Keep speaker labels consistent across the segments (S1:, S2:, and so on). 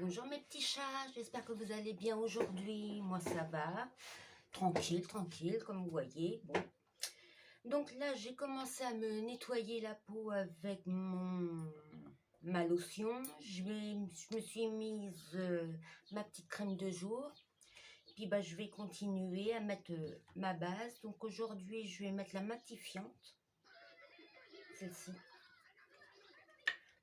S1: Bonjour mes petits chats, j'espère que vous allez bien aujourd'hui. Moi ça va, tranquille, tranquille, comme vous voyez. Bon. Donc là j'ai commencé à me nettoyer la peau avec ma lotion. Je me suis mise ma petite crème de jour. Puis bah, je vais continuer à mettre ma base. Donc aujourd'hui je vais mettre la matifiante, celle-ci.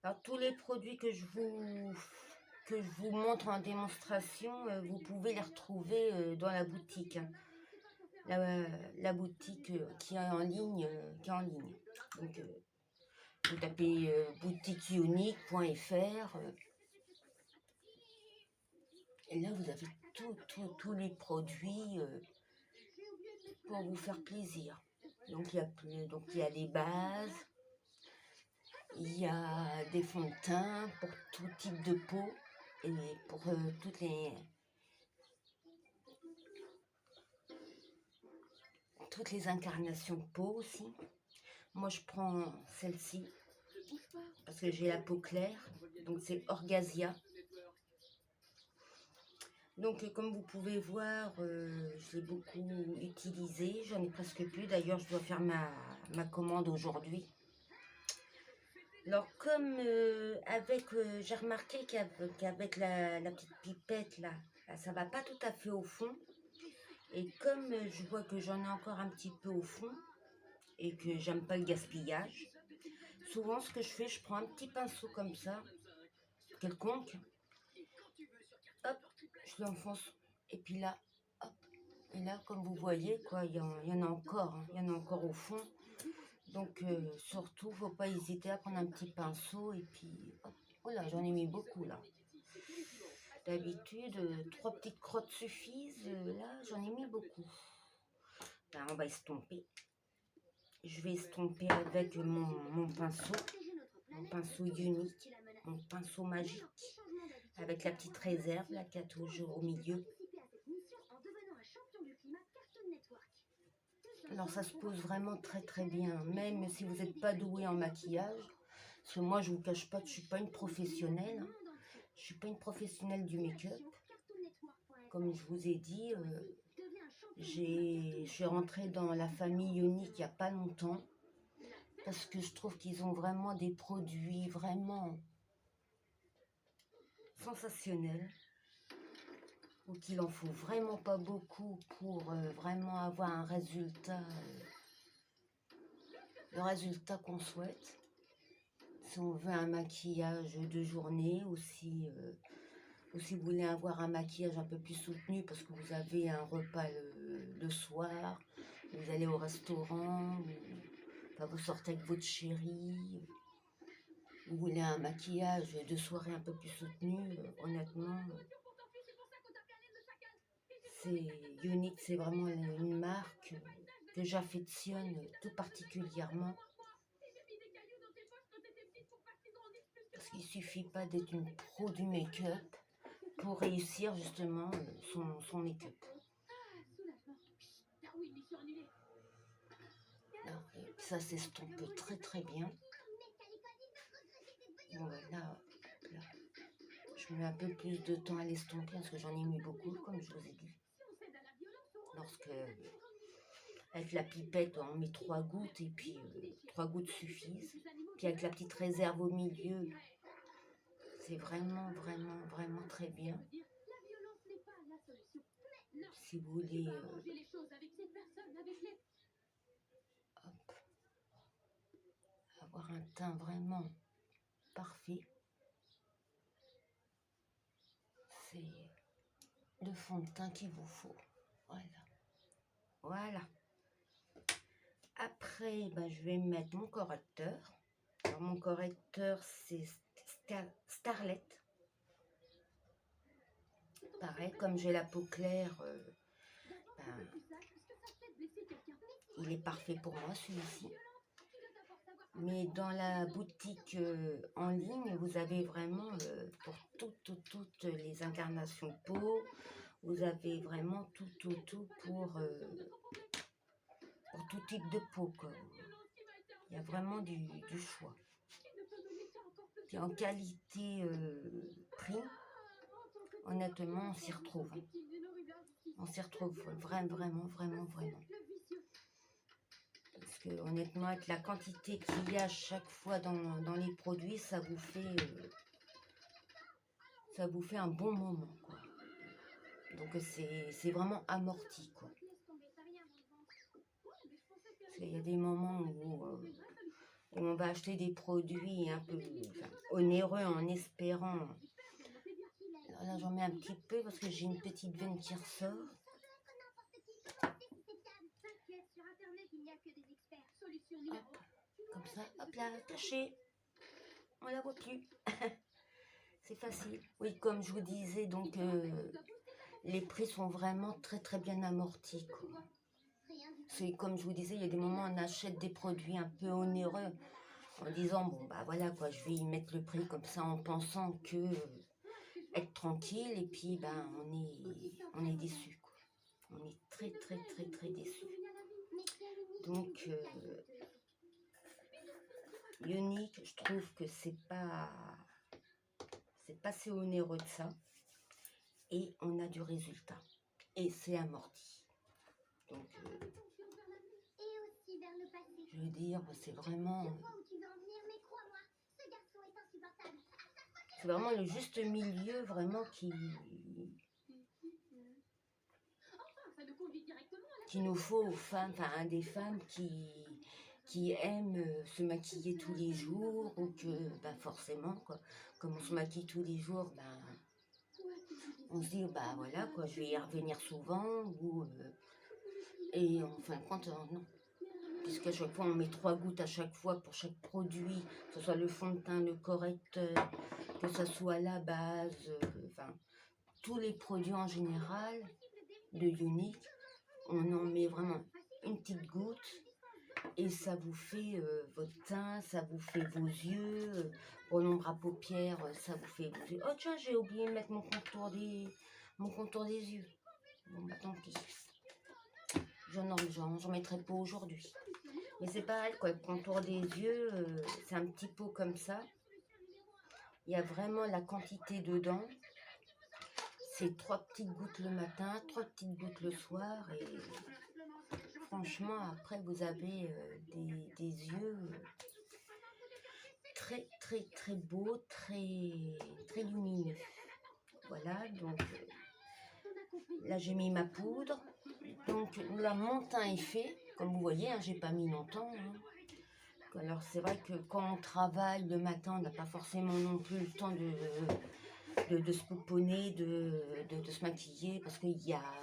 S1: Alors tous les produits que je vous montre en démonstration, vous pouvez les retrouver dans la boutique. Hein. La boutique qui est en ligne. Donc, vous tapez boutiqueunique.fr et là, vous avez tous les produits pour vous faire plaisir. Donc, il y a des bases, il y a des fonds de teint pour tout type de peau et pour toutes les incarnations de peau aussi. Moi je prends celle-ci parce que j'ai la peau claire, donc c'est Orgasia. Donc comme vous pouvez voir, je l'ai beaucoup utilisé, j'en ai presque plus, d'ailleurs je dois faire ma commande aujourd'hui. Alors comme j'ai remarqué qu'avec la petite pipette là, ça va pas tout à fait au fond. Et comme je vois que j'en ai encore un petit peu au fond et que j'aime pas le gaspillage, souvent ce que je fais, je prends un petit pinceau comme ça, quelconque, hop, je l'enfonce et puis là, hop, et là comme vous voyez quoi, il y en a encore, hein, il y en a encore au fond. Donc surtout, faut pas hésiter à prendre un petit pinceau et puis hop, oh là, j'en ai mis beaucoup là. D'habitude, 3 petites crottes suffisent, là j'en ai mis beaucoup. Là, on va estomper. Je vais estomper avec mon pinceau unique, mon pinceau magique, avec la petite réserve là qu'il y a toujours au milieu. Alors ça se pose vraiment très très bien, même si vous n'êtes pas doué en maquillage. Parce que moi je vous cache pas que je suis pas une professionnelle. Hein. Je suis pas une professionnelle du make-up. Comme je vous ai dit, je suis rentrée dans la famille Unique il n'y a pas longtemps. Parce que je trouve qu'ils ont vraiment des produits vraiment sensationnels. Ou qu'il en faut vraiment pas beaucoup pour vraiment avoir un résultat, le résultat qu'on souhaite. Si on veut un maquillage de journée ou si vous voulez avoir un maquillage un peu plus soutenu parce que vous avez un repas le soir, vous allez au restaurant, enfin, vous sortez avec votre chérie, vous voulez un maquillage de soirée un peu plus soutenu, honnêtement, c'est Unique, c'est vraiment une marque que j'affectionne tout particulièrement. Parce qu'il ne suffit pas d'être une pro du make-up pour réussir justement son make-up. Ça s'estompe très très bien. Bon, là, je mets un peu plus de temps à l'estomper parce que j'en ai mis beaucoup, comme je vous ai dit. Avec la pipette, on met 3 gouttes et puis 3 gouttes suffisent. Puis avec la petite réserve au milieu, c'est vraiment, vraiment, vraiment très bien. Si vous voulez hop, avoir un teint vraiment parfait, c'est le fond de teint qu'il vous faut. Voilà. Voilà. Après, je vais mettre mon correcteur. Alors, mon correcteur, c'est Starlet. Pareil, comme j'ai la peau claire, il est parfait pour moi, celui-ci. Mais dans la boutique en ligne, vous avez vraiment pour toutes les incarnations de peau. Vous avez vraiment tout pour tout type de peau. Quoi. Il y a vraiment du choix. Puis en qualité prix, honnêtement, on s'y retrouve. On s'y retrouve vraiment, vraiment, vraiment, vraiment. Parce que honnêtement, avec la quantité qu'il y a chaque fois dans les produits, ça vous fait un bon moment, quoi. Donc c'est vraiment amorti, quoi. Parce qu'il y a des moments où on va acheter des produits un peu onéreux en espérant. Alors là, j'en mets un petit peu parce que j'ai une petite veine qui ressort. Hop, comme ça, hop là, caché. On la voit plus. C'est facile. Oui, comme je vous disais, donc les prix sont vraiment très très bien amortis, quoi. C'est comme je vous disais, il y a des moments où on achète des produits un peu onéreux en disant bon bah voilà quoi, je vais y mettre le prix comme ça en pensant que être tranquille et puis ben on est déçu, quoi. On est très très très très déçu. Donc Unique, je trouve que c'est pas si onéreux de ça et on a du résultat et c'est amorti. Donc je veux dire, c'est vraiment le juste milieu vraiment qui nous faut aux femmes, enfin des femmes qui aiment se maquiller tous les jours ou que bah forcément quoi, comme on se maquille tous les jours, ben on se dit bah voilà quoi, je vais y revenir souvent ou et en fin de compte non. Puisqu'à chaque fois on met 3 gouttes à chaque fois pour chaque produit, que ce soit le fond de teint, le correcteur, que ce soit la base, enfin tous les produits en général de Unique, on en met vraiment une petite goutte et ça vous fait votre teint, ça vous fait vos yeux, pour l'ombre à paupières, ça vous fait vos yeux. Oh tiens, j'ai oublié de mettre mon contour des yeux. Bon bah tant pis. J'en mettrai pas aujourd'hui. Mais c'est pareil quoi, le contour des yeux, c'est un petit pot comme ça. Il y a vraiment la quantité dedans. C'est 3 petites gouttes le matin, 3 petites gouttes le soir et franchement après vous avez des yeux très très très beaux, très très lumineux. Voilà, donc là j'ai mis ma poudre. Donc là mon teint est fait, comme vous voyez, hein, j'ai pas mis longtemps. Hein. Alors c'est vrai que quand on travaille le matin, on n'a pas forcément non plus le temps de se pouponner, de se maquiller, parce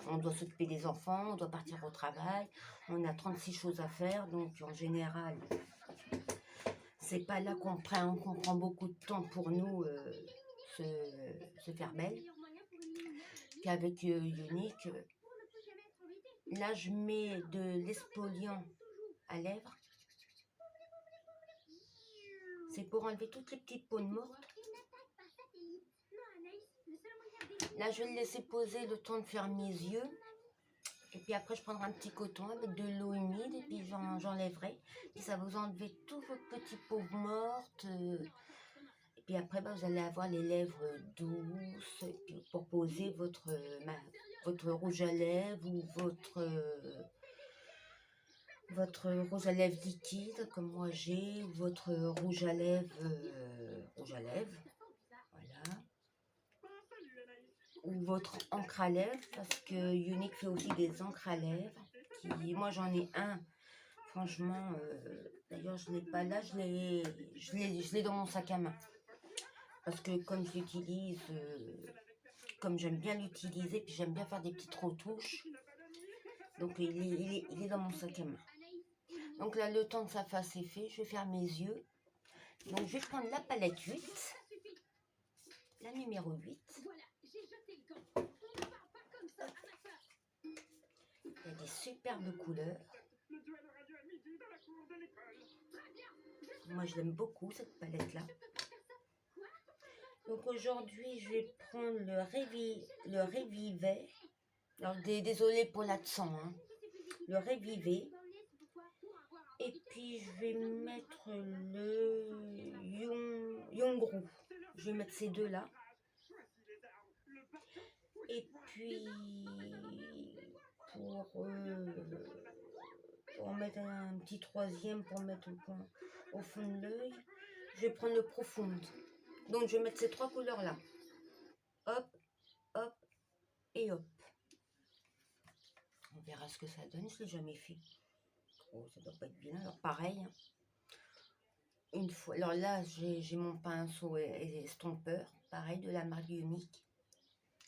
S1: on doit s'occuper des enfants, on doit partir au travail, on a 36 choses à faire, donc en général, c'est pas là qu'on prend beaucoup de temps pour nous se faire belle. Qu'avec Unique, là je mets de l'exfoliant à lèvres. C'est pour enlever toutes les petites peaux mortes. Là, je vais le laisser poser le temps de faire mes yeux. Et puis après, je prendrai un petit coton avec de l'eau humide et puis j'enlèverai. Et ça va vous enlever tous vos petits peaux mortes. Et puis après, bah, vous allez avoir les lèvres douces pour poser votre rouge à lèvres ou votre rouge à lèvres liquide comme moi j'ai, ou votre rouge à lèvres, voilà, ou votre encre à lèvres, parce que Unique fait aussi des encres à lèvres, moi j'en ai un, franchement, d'ailleurs je ne l'ai pas là, je l'ai dans mon sac à main, parce que comme je l'utilise, comme j'aime bien l'utiliser, puis j'aime bien faire des petites retouches, donc il est dans mon sac à main. Donc là, le temps que ça fasse effet, je vais faire mes yeux. Donc je vais prendre la palette 8, la numéro 8. Il y a des superbes couleurs. Moi, je l'aime beaucoup, cette palette-là. Donc aujourd'hui, je vais prendre le Revivet. Alors, désolé pour l'accent, hein. Le Revivet. Et puis, je vais mettre le Yongru. Je vais mettre ces deux-là. Et puis, pour mettre un petit troisième, pour mettre au fond de l'œil, je vais prendre le profonde. Donc, je vais mettre ces trois couleurs-là. Hop, hop et hop. On verra ce que ça donne, je ne l'ai jamais fait. Oh, ça doit pas être bien. Alors, pareil, hein. Une fois, alors là, j'ai mon pinceau estompeur, pareil, de la marque Unique.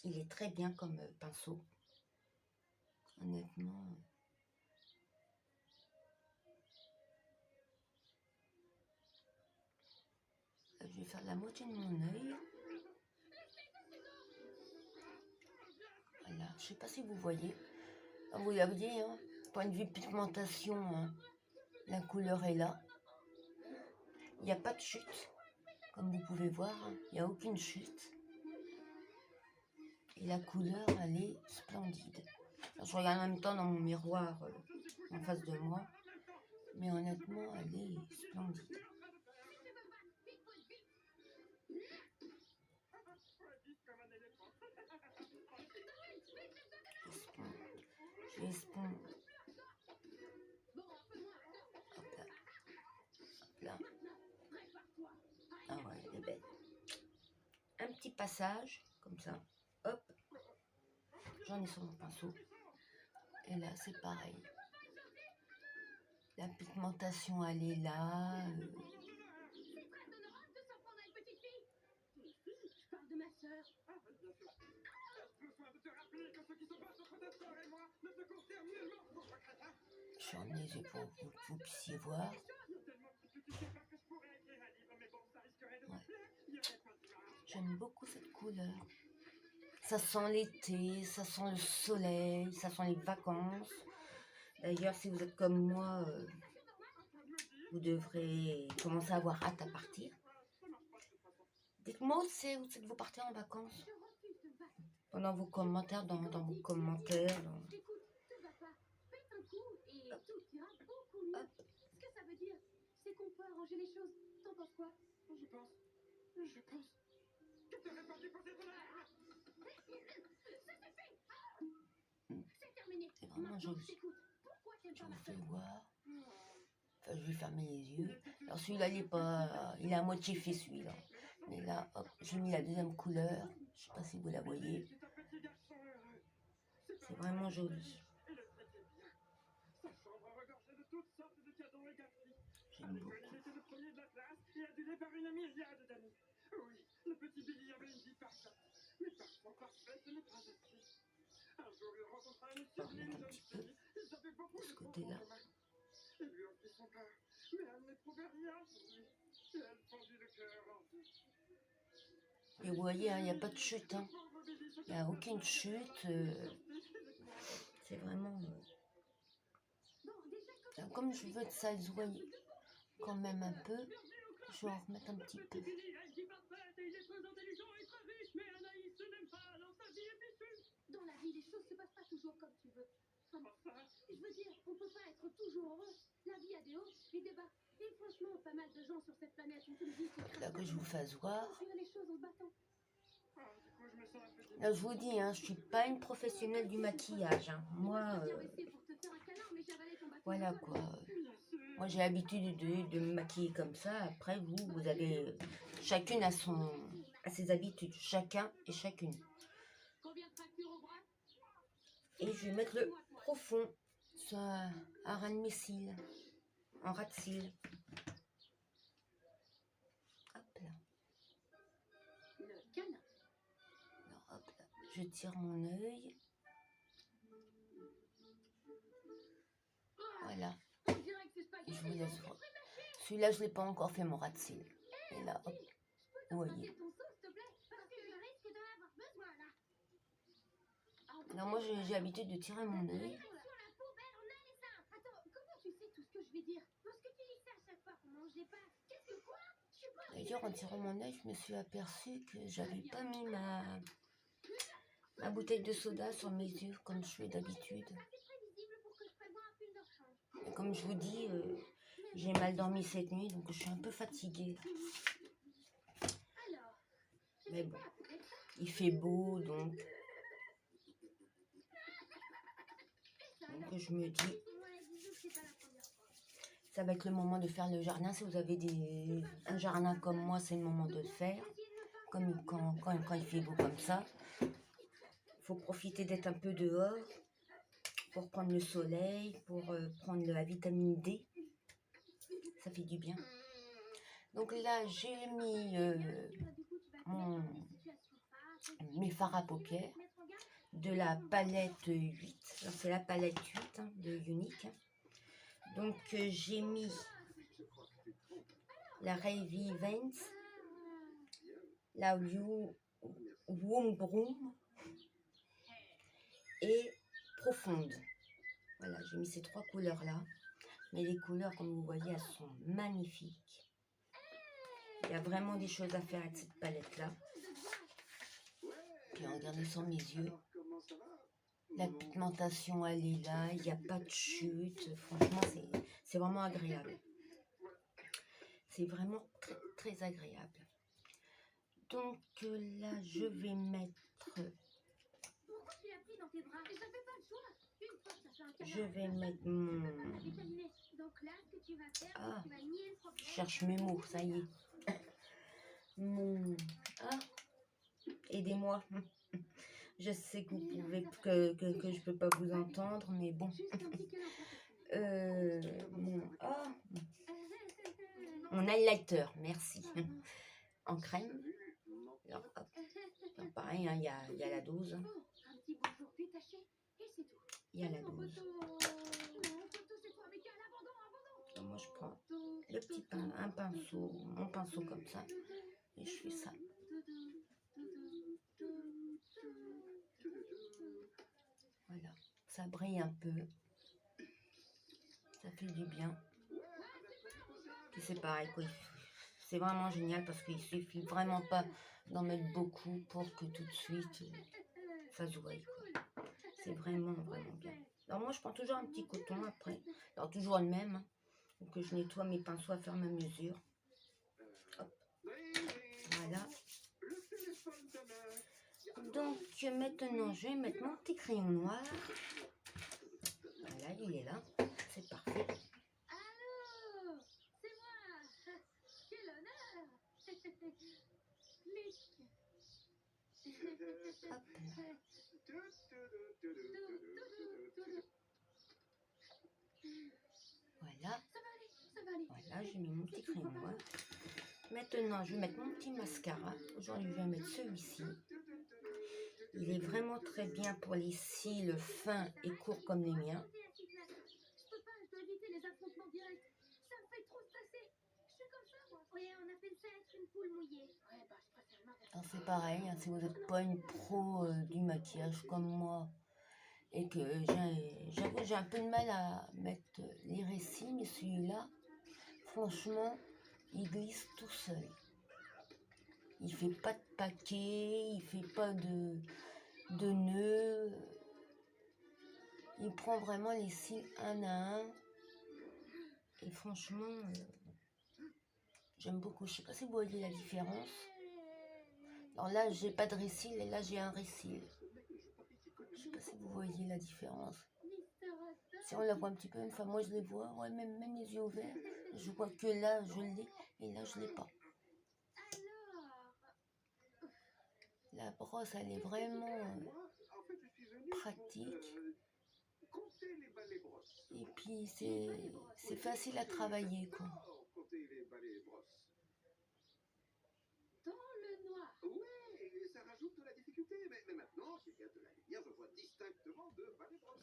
S1: Il est très bien comme pinceau. Honnêtement. Je vais faire la moitié de mon œil. Voilà, je sais pas si vous voyez. Vous voyez, hein, point de vue pigmentation, hein, la couleur est là. Il n'y a pas de chute, comme vous pouvez voir, hein, il n'y a aucune chute. Et la couleur, elle est splendide. Alors, je regarde en même temps dans mon miroir en face de moi, mais honnêtement, elle est splendide. J'esponge. Hop là. Hop là. Ah ouais, elle est belle. Un petit passage, comme ça. Hop. J'en ai sur mon pinceau. Et là, c'est pareil. La pigmentation, elle est là. J'en ai les yeux pour que vous puissiez voir. Ouais. J'aime beaucoup cette couleur. Ça sent l'été, ça sent le soleil, ça sent les vacances. D'ailleurs, si vous êtes comme moi, vous devrez commencer à avoir hâte à partir. Dites-moi où c'est que vous partez en vacances. Pendant vos commentaires, dans vos commentaires. Dans... Hop.
S2: Ce que ça veut dire, c'est qu'on peut arranger les choses. T'en penses quoi? Je pense que t'aurais pas dû poser ton arme. C'est terminé.
S1: C'est vraiment joli. Je vous fais voir. Enfin, je vais fermer les yeux. Alors celui-là, il est à moitié fait celui-là. Mais là, hop, j'ai mis la deuxième couleur. Je sais pas si vous la voyez. C'est vraiment joli. J'aime beaucoup.
S2: Il était le premier de la classe et adulé par une myriade d'amis. Oui, le petit Billy avait une vie parfaite. Mais parfois parfaite n'est pas assez. Un jour, il rencontra une sublime jeune fille. Ils avaient beaucoup de points en commun. Il lui offrit son cœur, mais elle n'éprouvait rien pour lui. Et elle fendit le cœur en deux.
S1: Et vous voyez, il n'y a pas de chute. Hein. Il n'y a aucune chute. C'est vraiment... Alors, comme je veux que ça se voie quand même un peu, je vais en remettre un petit peu.
S2: Dans la vie, les choses se passent pas toujours comme tu veux. Je veux dire, on peut pas être toujours heureux. La vie a des hauts et des bas. Et franchement, pas mal de gens sur cette planète ont une vie qui...
S1: Là que je vous fasse voir.
S2: les choses en battant.
S1: Là, je vous dis, hein, je suis pas une professionnelle du maquillage. Hein. Moi, voilà quoi. Moi, j'ai l'habitude de me maquiller comme ça. Après, vous avez... Chacune a ses habitudes. Chacun et chacune. Et je vais mettre le profond sur un ras de mes cils. En ras de cils. Hop là. Alors, hop là. Je tire mon œil. Voilà. Et je vous laisse voir. Celui-là, je ne l'ai pas encore fait, mon ras de cils. Et là, hop. Vous voyez. Alors moi, j'ai l'habitude de tirer mon œil. D'ailleurs, en tirant mon œil, je me suis aperçue que j'avais pas mis ma bouteille de soda sur mes yeux, comme je fais d'habitude. Et comme je vous dis, j'ai mal dormi cette nuit, donc je suis un peu fatiguée. Mais bon, il fait beau, donc que je me dis, ça va être le moment de faire le jardin. Si vous avez un jardin comme moi, c'est le moment de le faire. Comme quand il fait beau comme ça. Il faut profiter d'être un peu dehors pour prendre le soleil, pour prendre la vitamine D. Ça fait du bien. Donc là, j'ai mis mes fards à paupières de la palette 8. C'est la palette 8 hein, de Unique. Donc j'ai mis la Ravy Vance, la Woom Broom et Profonde. Voilà, j'ai mis ces 3 couleurs là. Mais les couleurs, comme vous voyez, elles sont magnifiques. Il y a vraiment des choses à faire avec cette palette là. Puis regardez sans mes yeux. La pigmentation, elle est là. Il n'y a pas de chute. Franchement, c'est vraiment agréable. C'est vraiment très, très agréable. Donc là, je vais mettre... Je vais mettre mon... Ah, je cherche mes mots, ça y est. Mon... Ah, aidez-moi. Je sais que vous pouvez que je peux pas vous entendre, mais bon. Mon highlighter, merci. En crème. Alors, hop. Alors, pareil, hein, il y a la dose. Il y a la dose. Donc, moi, je prends le petit un pinceau, mon pinceau comme ça, et je fais ça. Voilà, ça brille un peu. Ça fait du bien. Puis c'est pareil, quoi. C'est vraiment génial parce qu'il suffit vraiment pas d'en mettre beaucoup pour que tout de suite ça se voie. C'est vraiment, vraiment bien. Alors moi, je prends toujours un petit coton après. Alors toujours le même. Hein. Donc je nettoie mes pinceaux à faire ma mesure. Hop. Voilà. Donc maintenant, je vais mettre mon petit crayon noir. Voilà, il est là. C'est parfait. Hop. Voilà. Voilà, j'ai mis mon petit crayon noir. Maintenant, je vais mettre mon petit mascara. Aujourd'hui, je vais mettre celui-ci. Il est vraiment très bien pour les cils fins et courts comme les miens. C'est pareil, hein, si vous n'êtes pas une pro du maquillage comme moi et que j'ai un peu de mal à mettre les récits, mais celui-là, franchement, il glisse tout seul. Il fait pas de paquet, il fait pas de nœuds. Il prend vraiment les cils un à un. Et franchement, j'aime beaucoup. Je sais pas si vous voyez la différence. Alors là, j'ai pas de récil et là, j'ai un récil. Je sais pas si vous voyez la différence. Si on la voit un petit peu, enfin moi je les vois, ouais, même les yeux ouverts. Je vois que là, je l'ai et là, je l'ai pas. La brosse, elle est vraiment pratique. Et puis, c'est facile à travailler, quoi.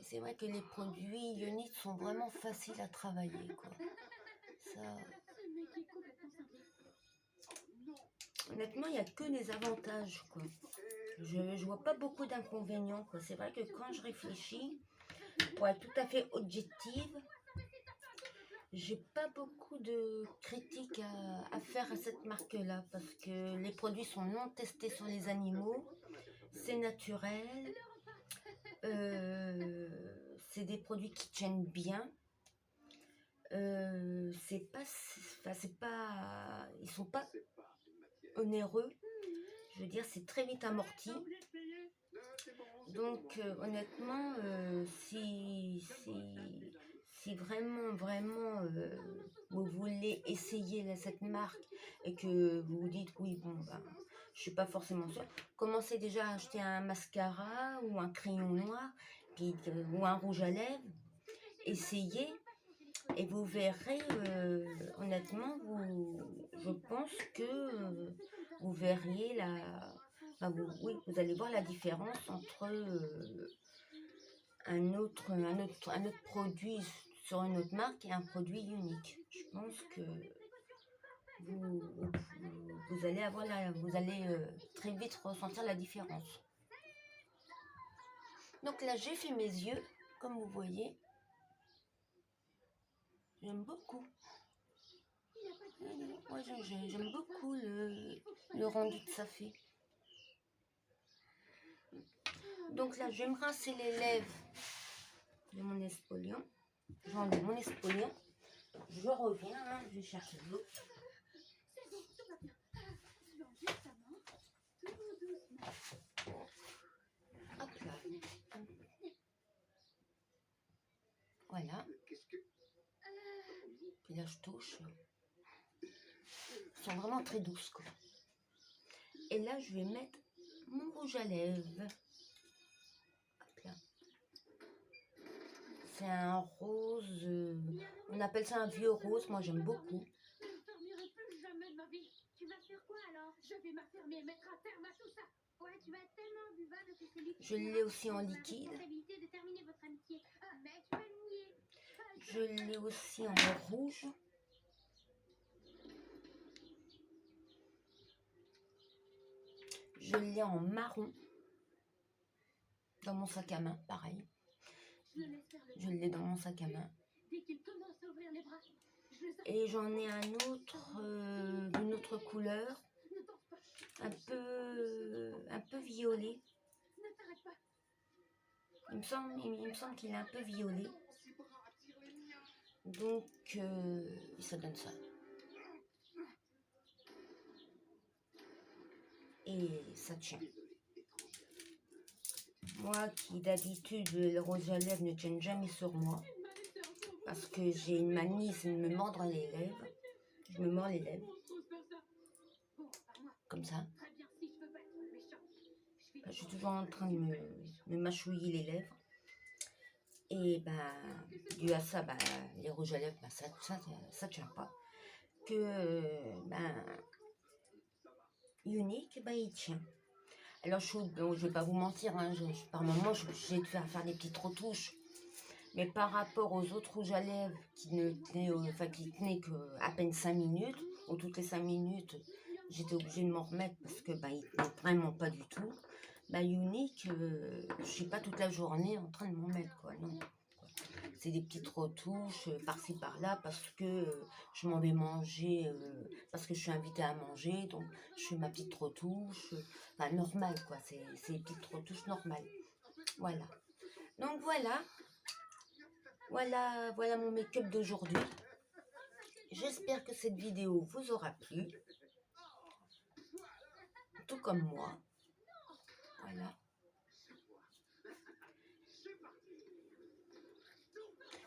S1: C'est vrai que les produits Ionic sont vraiment faciles à travailler, quoi. Ça... Honnêtement, il n'y a que des avantages, quoi. Je vois pas beaucoup d'inconvénients, quoi. C'est vrai que quand je réfléchis, pour être tout à fait objective, j'ai pas beaucoup de critiques à faire à cette marque-là, parce que les produits sont non testés sur les animaux, c'est naturel, c'est des produits qui tiennent bien, ils sont pas onéreux, je veux dire, c'est très vite amorti. Donc honnêtement, si vraiment vous voulez essayer cette marque et que vous vous dites oui bon ben je suis pas forcément sûre, commencez déjà à acheter un mascara ou un crayon noir puis, ou un rouge à lèvres, essayez et vous verrez honnêtement je pense que vous verriez oui, vous allez voir la différence entre un autre produit sur une autre marque et un produit unique. Je pense que vous allez très vite ressentir la différence. Donc là, j'ai fait mes yeux, comme vous voyez. J'aime beaucoup. Moi, j'aime beaucoup le rendu que ça fait. Donc là, je vais me rincer les lèvres de mon espolien. J'enlève mon espolien. Je reviens, hein, je vais chercher de l'eau. Hop là. Voilà. Puis là, je touche. Elles sont vraiment très douces, quoi. Et là, je vais mettre mon rouge à lèvres. Hop là. C'est un rose, on appelle ça un vieux rose, moi j'aime beaucoup.
S2: Je ne dormirai plus jamais de ma vie. Tu vas faire quoi alors? Je vais m'affermer et mettre un terme à tout ça. Ouais, tu vas être tellement imbuvable que celui qui
S1: je l'ai aussi en liquide.
S2: De terminer votre amitié. Ah, mais tu vas le nier.
S1: Je l'ai aussi en rouge. Je l'ai en marron. Dans mon sac à main, pareil. Je l'ai dans mon sac à main. Et j'en ai un autre, d'une autre couleur, un peu violet. Il me semble qu'il est un peu violet. Donc, ça donne ça. Et ça tient. Moi qui d'habitude le rouge à lèvres ne tient jamais sur moi parce que j'ai une manie, c'est de me mordre les lèvres. Je me mords les lèvres comme ça. Je suis toujours en train de me mâchouiller les lèvres. Et dû à ça, les rouges à lèvres, ça tient pas. Que Unique, il tient. Alors je vais pas vous mentir, hein, par moment je vais faire des petites retouches. Mais par rapport aux autres rouges à lèvres qui tenaient que à peine 5 minutes, ou toutes les 5 minutes, j'étais obligée de m'en remettre parce que ils tenaient vraiment pas du tout. Unique, je suis pas toute la journée en train de m'en mettre, quoi, non. C'est des petites retouches par-ci par-là parce que je m'en vais manger, parce que je suis invitée à manger, donc je fais ma petite retouche, normale quoi, c'est des petites retouches normales. Voilà. Donc voilà mon make-up d'aujourd'hui. J'espère que cette vidéo vous aura plu, tout comme moi. Voilà.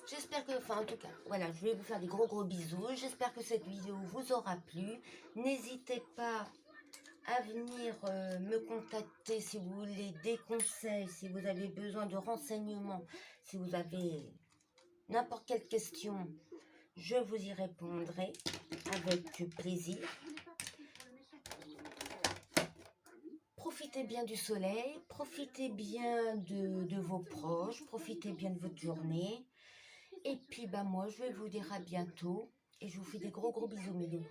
S1: J'espère que, en tout cas, voilà, je vais vous faire des gros bisous. J'espère que cette vidéo vous aura plu. N'hésitez pas à venir me contacter si vous voulez des conseils, si vous avez besoin de renseignements, si vous avez n'importe quelle question, je vous y répondrai avec plaisir. Profitez bien du soleil, profitez bien de vos proches, profitez bien de votre journée. Et puis moi je vais vous dire à bientôt et je vous fais des gros bisous mes loulous.